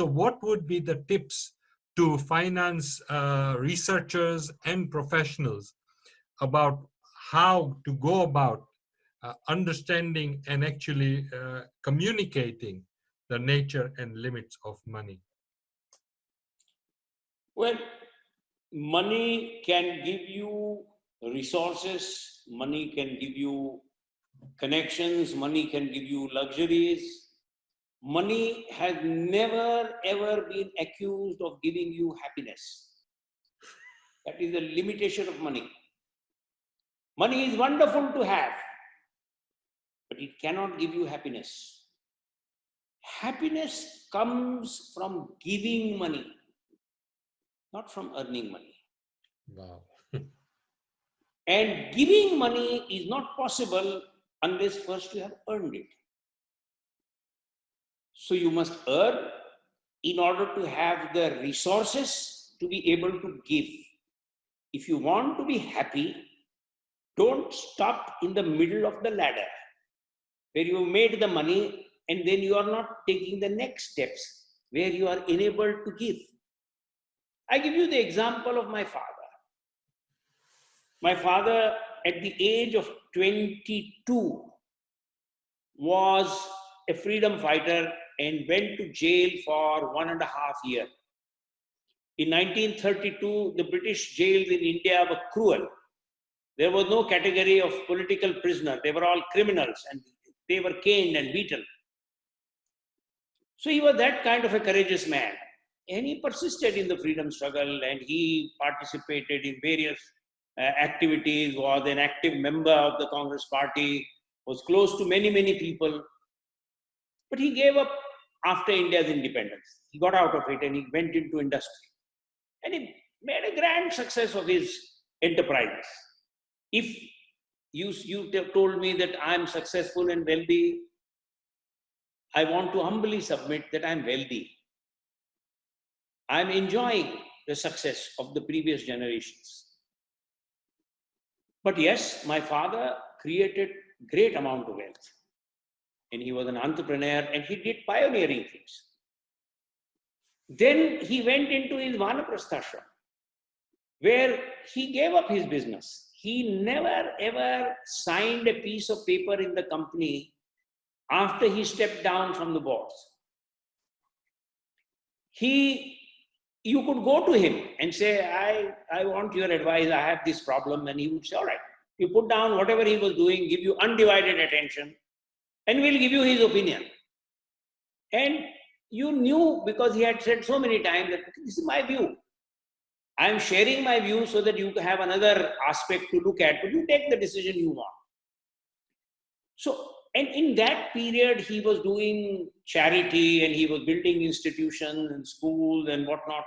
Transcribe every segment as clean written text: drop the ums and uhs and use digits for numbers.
So what would be the tips to finance researchers and professionals about how to go about understanding and actually communicating the nature and limits of money? Well, money can give you resources, money can give you connections, money can give you luxuries. Money has never ever been accused of giving you happiness. That is the limitation of money. Money is wonderful to have, but it cannot give you happiness. Happiness comes from giving money, not from earning money. Wow. And giving money is not possible unless first you have earned it. So you must earn in order to have the resources to be able to give. If you want to be happy, don't stop in the middle of the ladder where you made the money and then you are not taking the next steps where you are enabled to give. I give you the example of my father. My father, at the age of 22, was a freedom fighter and went to jail for 1.5 years. In 1932, the British jails in India were cruel. There was no category of political prisoner. They were all criminals and they were caned and beaten. So he was that kind of a courageous man. And he persisted in the freedom struggle and he participated in various activities, was an active member of the Congress party, was close to many, many people. But he gave up after India's independence. He got out of it and he went into industry. And he made a grand success of his enterprises. If you told me that I'm successful and wealthy, I want to humbly submit that I'm wealthy. I'm enjoying the success of the previous generations. But yes, my father created great amount of wealth. And he was an entrepreneur and he did pioneering things. Then he went into his Vanaprasthashram, where he gave up his business. He never ever signed a piece of paper in the company after he stepped down from the boards. You could go to him and say, I want your advice, I have this problem, and he would say, all right. You put down whatever he was doing, give you undivided attention, and we'll give you his opinion. And you knew, because he had said so many times that this is my view. I'm sharing my view so that you have another aspect to look at, but you take the decision you want. So, and in that period, he was doing charity and he was building institutions and schools and whatnot.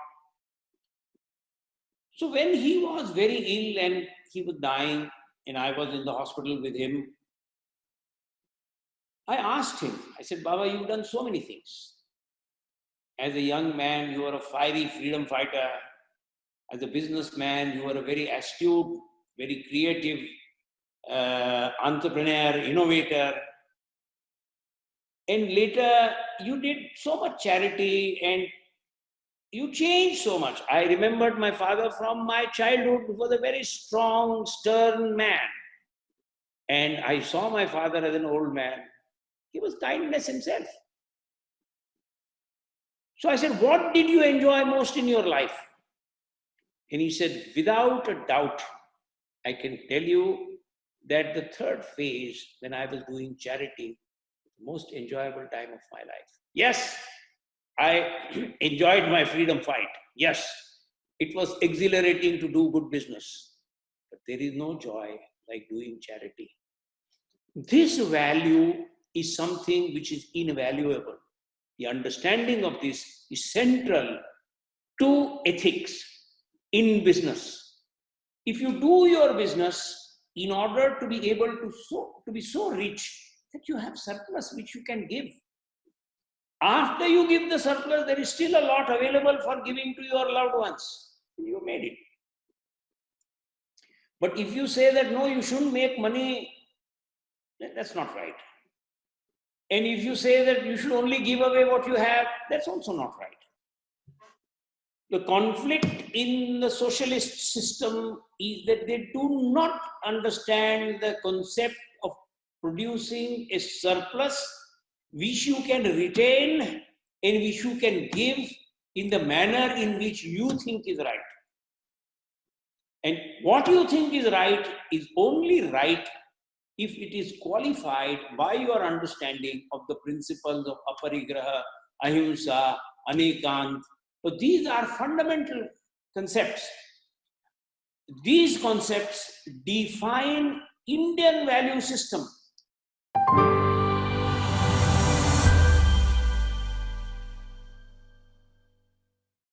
So when he was very ill and he was dying and I was in the hospital with him, I asked him, I said, Baba, you've done so many things. As a young man, you were a fiery freedom fighter. As a businessman, you were a very astute, very creative entrepreneur, innovator. And later, you did so much charity and you changed so much. I remembered my father from my childhood was a very strong, stern man. And I saw my father as an old man. He was kindness himself. So I said, what did you enjoy most in your life? And he said, without a doubt, I can tell you that the third phase, when I was doing charity, the most enjoyable time of my life. Yes, I enjoyed my freedom fight. Yes, it was exhilarating to do good business. But there is no joy like doing charity. This value is something which is invaluable. The understanding of this is central to ethics in business. If you do your business in order to be able to be so rich that you have surplus which you can give. After you give the surplus, there is still a lot available for giving to your loved ones. You made it. But if you say that no, you shouldn't make money, that's not right. And if you say that you should only give away what you have, that's also not right. The conflict in the socialist system is that they do not understand the concept of producing a surplus which you can retain and which you can give in the manner in which you think is right. And what you think is right is only right if it is qualified by your understanding of the principles of aparigraha, ahimsa, anekant. So these are fundamental concepts. These concepts define Indian value system.